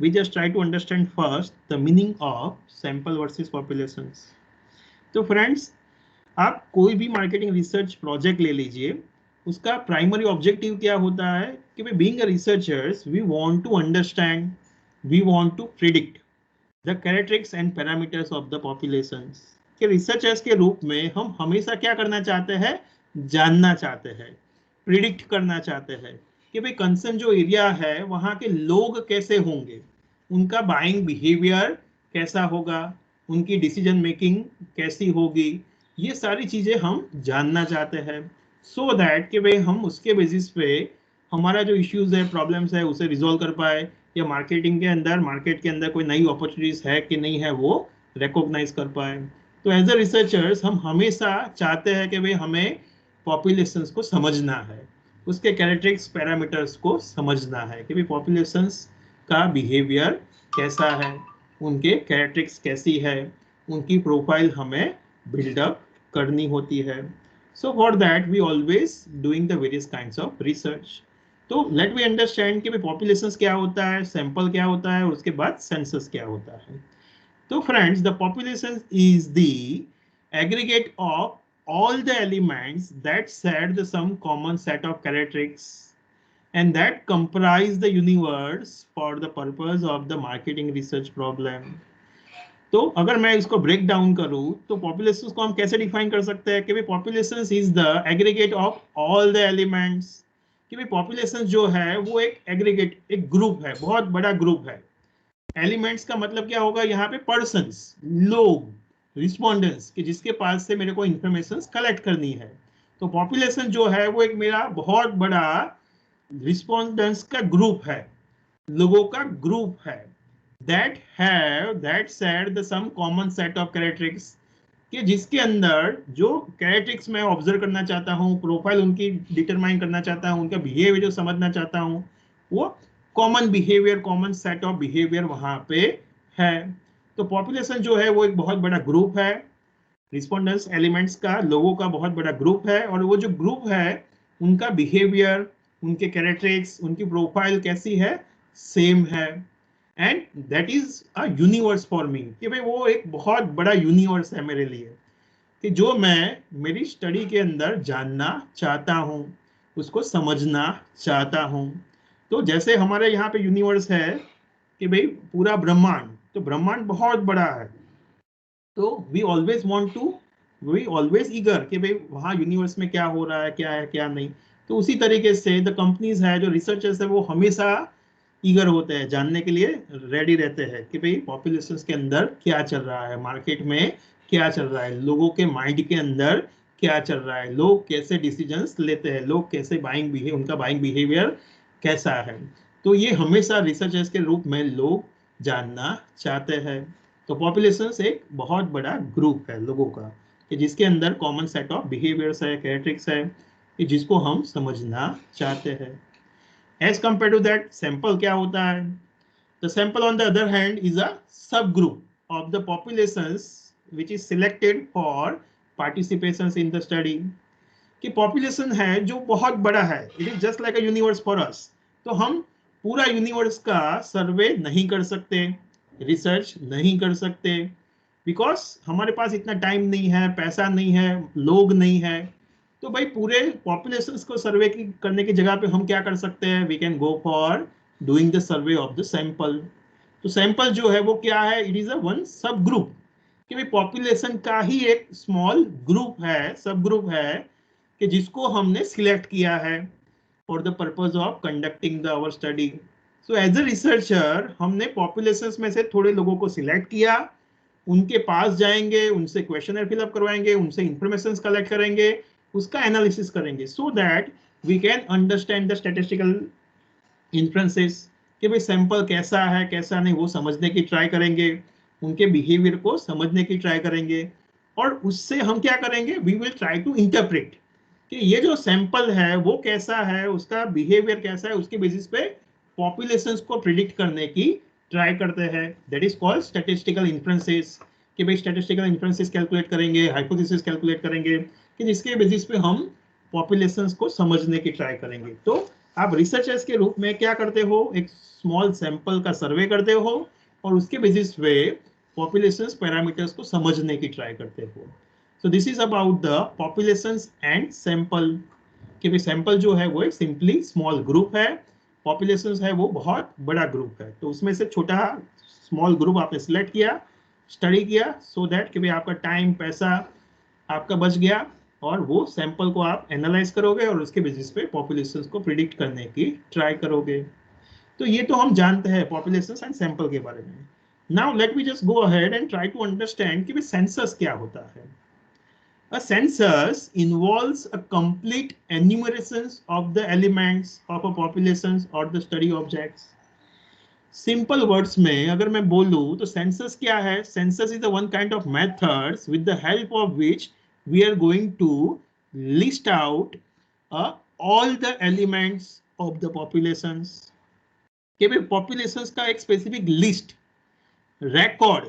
We just try to understand first the meaning of sample versus populations. तो friends, आप कोई भी marketing research project ले लीजिए, उसका प्राइमरी ऑब्जेक्टिव क्या होता है कि भाई being a researchers we want to understand, we want to predict the characteristics and parameters of the populations. कि रिसर्चर्स के रूप में हम हमेशा क्या करना चाहते हैं, जानना चाहते हैं, प्रिडिक्ट करना चाहते हैं कि भाई कंसर्न जो एरिया है वहाँ के लोग कैसे होंगे, उनका बाइंग बिहेवियर कैसा होगा, उनकी डिसीजन मेकिंग कैसी होगी, ये सारी चीजें हम जानना चाहते हैं। सो दैट कि भाई हम उसके बेसिस पे हमारा जो इश्यूज है, प्रॉब्लम्स है, उसे रिजोल्व कर पाए, या मार्केटिंग के अंदर, मार्केट के अंदर कोई नई अपॉर्चुनिटीज है कि नहीं है वो रिकॉग्नाइज कर पाए। तो एज अ रिसर्चर्स हम हमेशा चाहते हैं कि भाई हमें पॉपुलेशंस को समझना है, उसके कैरेक्टरिस्टिक्स पैरामीटर्स को समझना है कि भाई पॉपुलेशंस का बिहेवियर कैसा है, उनके कैरेक्टरिस्टिक्स कैसी है, उनकी प्रोफाइल हमें बिल्डअप करनी होती है। So for that we always doing the various kinds of research. तो लेट वी अंडरस्टैंड कि पॉपुलेशंस क्या होता है, सैंपल क्या होता है, और उसके बाद सेंसस क्या होता है। तो friends, the population is the aggregate of all the elements that share the some common set of characteristics and that comprise the universe for the purpose of the marketing research problem. तो अगर मैं इसको break down करूं तो population को हम कैसे define कर सकते हैं कि भाई population is the aggregate of all the elements. कि भाई पॉपुलेशन जो है वो एक एग्रीगेट, एक ग्रुप है, बहुत बड़ा ग्रुप है। एलिमेंट्स का मतलब क्या होगा, यहाँ पे पर्सन्स, लोग, रिस्पोंडेंट्स, कि जिसके पास से मेरे को इंफॉर्मेशन कलेक्ट करनी है। तो पॉपुलेशन जो है वो एक मेरा बहुत बड़ा रिस्पोंडेंट्स का ग्रुप है, लोगों का ग्रुप है, that said the some common set of characteristics, कि जिसके अंदर जो कैरेक्टरिस्टिक्स मैं ऑब्जर्व करना चाहता हूँ, प्रोफाइल उनकी डिटरमाइन करना चाहता हूँ, उनका बिहेवियर जो समझना चाहता हूँ, वो common behaviour, common set of behaviour वहां पे है। तो पॉपुलेशन जो है वो एक बहुत बड़ा ग्रुप है, रिस्पोंडेंस एलिमेंट्स का, लोगों का बहुत बड़ा ग्रुप है, और वो जो ग्रुप है उनका बिहेवियर, उनके कैरेक्टरिस्टिक्स, उनकी प्रोफाइल कैसी है, सेम है। And that is a universe for me, कि भाई वो एक बहुत बड़ा यूनिवर्स है मेरे लिए, कि जो मैं मेरी स्टडी के अंदर जानना चाहता हूँ, उसको समझना चाहता हूँ। तो जैसे हमारे यहाँ पे यूनिवर्स है कि भाई पूरा ब्रह्मांड, तो ब्रह्मांड बहुत बड़ा है, तो we always want to, we always eager कि भाई वहाँ यूनिवर्स में क्या हो रहा है, क्या है क्या नहीं। तो उसी तरीके से द कंपनीज है, जो रिसर्चर्स है, वो हमेशा ईगर होते हैं, जानने के लिए रेडी रहते हैं कि भाई पॉपुलेशन के अंदर क्या चल रहा है, मार्केट में क्या चल रहा है, लोगों के माइंड के अंदर क्या चल रहा है, लोग कैसे डिसीजंस लेते हैं, लोग कैसे बाइंग बिहेव, उनका बाइंग बिहेवियर कैसा है। तो ये हमेशा रिसर्चर्स के रूप में लोग जानना चाहते हैं। तो पॉपुलेशन एक बहुत बड़ा ग्रुप है लोगों का, कि जिसके अंदर कॉमन सेट ऑफ बिहेवियर्स है, कैरेक्टरिस्टिक्स है, कि जिसको हम समझना चाहते हैं। As compare to that sample क्या होता है, the sample on the other hand is a subgroup of the populations which is selected for participation in the study. कि पॉपुलेशन है जो बहुत बड़ा है, it is just like a universe for us. तो हम पूरा यूनिवर्स का सर्वे नहीं कर सकते, रिसर्च नहीं कर सकते, बिकॉज हमारे पास इतना टाइम नहीं है, पैसा नहीं है, लोग नहीं है। तो भाई पूरे पॉपुलेशन को सर्वे करने की जगह पे हम क्या कर सकते हैं, we can go for doing the survey of the sample. तो सैंपल जो है वो क्या है, it is a one sub group, कि भाई पॉपुलेशन का ही एक स्मॉल ग्रुप है, सब ग्रुप है, कि जिसको हमने सिलेक्ट किया है for the purpose of conducting the our study. So as a researcher हमने पॉपुलेशंस में से थोड़े लोगों को सिलेक्ट किया, उनके पास जाएंगे, उनसे क्वेश्चनर फिलअप करवाएंगे, उनसे इंफॉर्मेशन कलेक्ट करेंगे, उसका एनालिसिस करेंगे, so that we can understand the statistical inferences, कि भाई सैंपल कैसा है कैसा नहीं, वो समझने की ट्राई करेंगे, उनके बिहेवियर को समझने की ट्राई करेंगे, और उससे हम क्या करेंगे, we will try to interpret कि ये जो सैंपल है वो कैसा है, उसका बिहेवियर कैसा है, उसके बेसिस पे पॉपुलेशंस को प्रिडिक्ट करने की ट्राई करते हैं। That is called statistical inferences. कि भाई स्टैटिस्टिकल इन्फ्रेंसेस कैलकुलेट करेंगे, हाइपोथेसिस कैलकुलेट करेंगे, कि जिसके बेसिस पे हम पॉपुलेशंस को समझने की ट्राई करेंगे। तो आप रिसर्चर्स के रूप में क्या करते हो, एक स्मॉल सैंपल का सर्वे करते हो और उसके बेसिस पे पॉपुलेशन पैरामीटर्स को समझने की ट्राई करते हो। So this is about the population and sample, कि भाई सैंपल जो है वो एक सिंपली स्मॉल ग्रुप है, पॉपुलेशन है वो बहुत बड़ा ग्रुप है, तो उसमें से छोटा स्मॉल ग्रुप आपने सिलेक्ट किया, स्टडी किया, सो दैट कि भाई आपका टाइम पैसा आपका बच गया, और वो सैंपल को आप एनालाइज करोगे और उसके बेसिस पे पॉपुलेशन को प्रिडिक्ट करने की ट्राई करोगे। तो ये तो हम जानते हैं पॉपुलेशन एंड सैंपल के बारे में। Now let me just go ahead and try to understand कि भाई सेंसस क्या होता है। A census involves a complete enumeration of the elements of a population or the study objects. Simple words में अगर मैं बोलूं तो सेंसस क्या है, census is the one kind of methods with the help of which we are going to list out all the elements of the populations, कि भाई populations का एक स्पेसिफिक लिस्ट, रिकॉर्ड,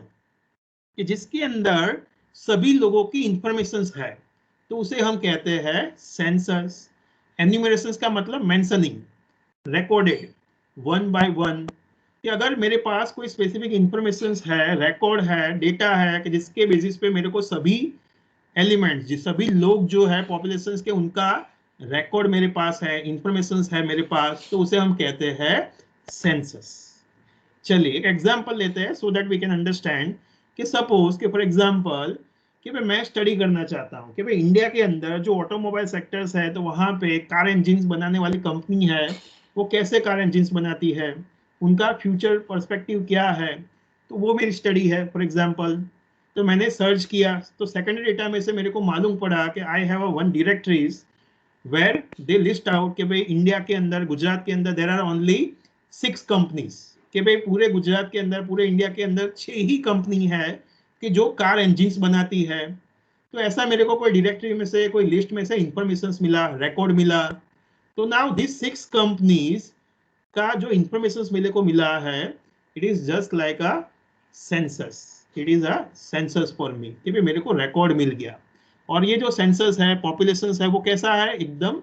कि जिसके अंदर सभी लोगों की इंफॉर्मेशन है, तो उसे हम कहते हैं सेंसस। एन्यूमरेशन का मतलब mentioning, recorded one by one, कि अगर मेरे पास कोई स्पेसिफिक इंफॉर्मेशन है, रिकॉर्ड है, डेटा है, कि जिसके बेसिस पे मेरे को सभी एलिमेंट्स, जिस सभी लोग जो है पॉपुलेशन के, उनका रिकॉर्ड मेरे पास है, इंफॉर्मेशन है मेरे पास, तो उसे हम कहते हैं सेंसस। चलिए एक एग्जांपल लेते हैं so that we can understand, कि सपोज कि फॉर एग्जांपल कि भाई मैं स्टडी करना चाहता हूँ कि भाई इंडिया के अंदर जो ऑटोमोबाइल सेक्टर्स है, तो वहाँ पे कार इंजिन्स बनाने वाली कंपनी है, वो कैसे कार इंजिन्स बनाती है, उनका फ्यूचर पर्सपेक्टिव क्या है, तो वो मेरी स्टडी है फॉर एग्जांपल। तो मैंने सर्च किया, तो सेकेंडरी डेटा में से मेरे को मालूम पड़ा कि I have a one directories where they list out कि भाई इंडिया के अंदर, गुजरात के अंदर देयर आर ओनली 6 कंपनीज, कि भाई पूरे गुजरात के अंदर, पूरे इंडिया के अंदर 6 ही कंपनी है कि जो कार इंजिन्स बनाती है। तो ऐसा मेरे को कोई डायरेक्टरी में से, कोई लिस्ट में से इंफॉर्मेशन मिला, रिकॉर्ड मिला। तो नाउ दिस 6 कंपनीज का जो इंफॉर्मेशन मेरे को मिला है, it is just like a census, it is a census for me, कि भाई मेरे को रिकॉर्ड मिल गया। और ये जो सेंसस है, पॉपुलेशन है, वो कैसा है, एकदम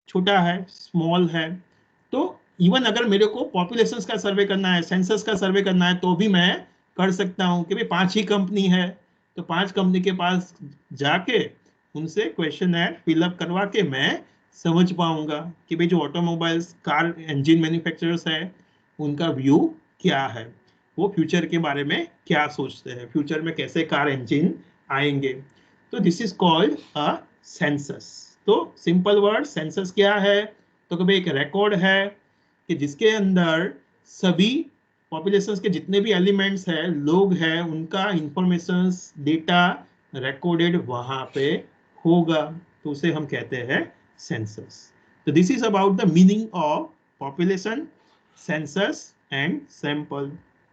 छोटा है, स्मॉल है। तो इवन अगर मेरे को पॉपुलेशन का सर्वे करना है, सेंसस का सर्वे करना है, तो भी मैं कर सकता हूँ कि भाई 5 ही कंपनी है, तो 5 कंपनी के पास जाके उनसे क्वेश्चन फिलअप करवा के मैं समझ पाऊंगा कि भाई जो ऑटोमोबाइल्स, कार इंजन मैन्युफैक्चरर्स है, उनका व्यू क्या है, वो फ्यूचर के बारे में क्या सोचते हैं, फ्यूचर में कैसे कार इंजन आएंगे। तो this is called a census. तो सिंपल वर्ड सेंसस क्या है, तो कभी एक रिकॉर्ड है कि जिसके अंदर सभी पॉपुलेशन के जितने भी एलिमेंट्स है, लोग हैं, उनका इंफॉर्मेशन, डेटा रिकॉर्डेड वहां पे होगा, तो उसे हम कहते हैं सेंसस। तो this is about the meaning of population, census and sample.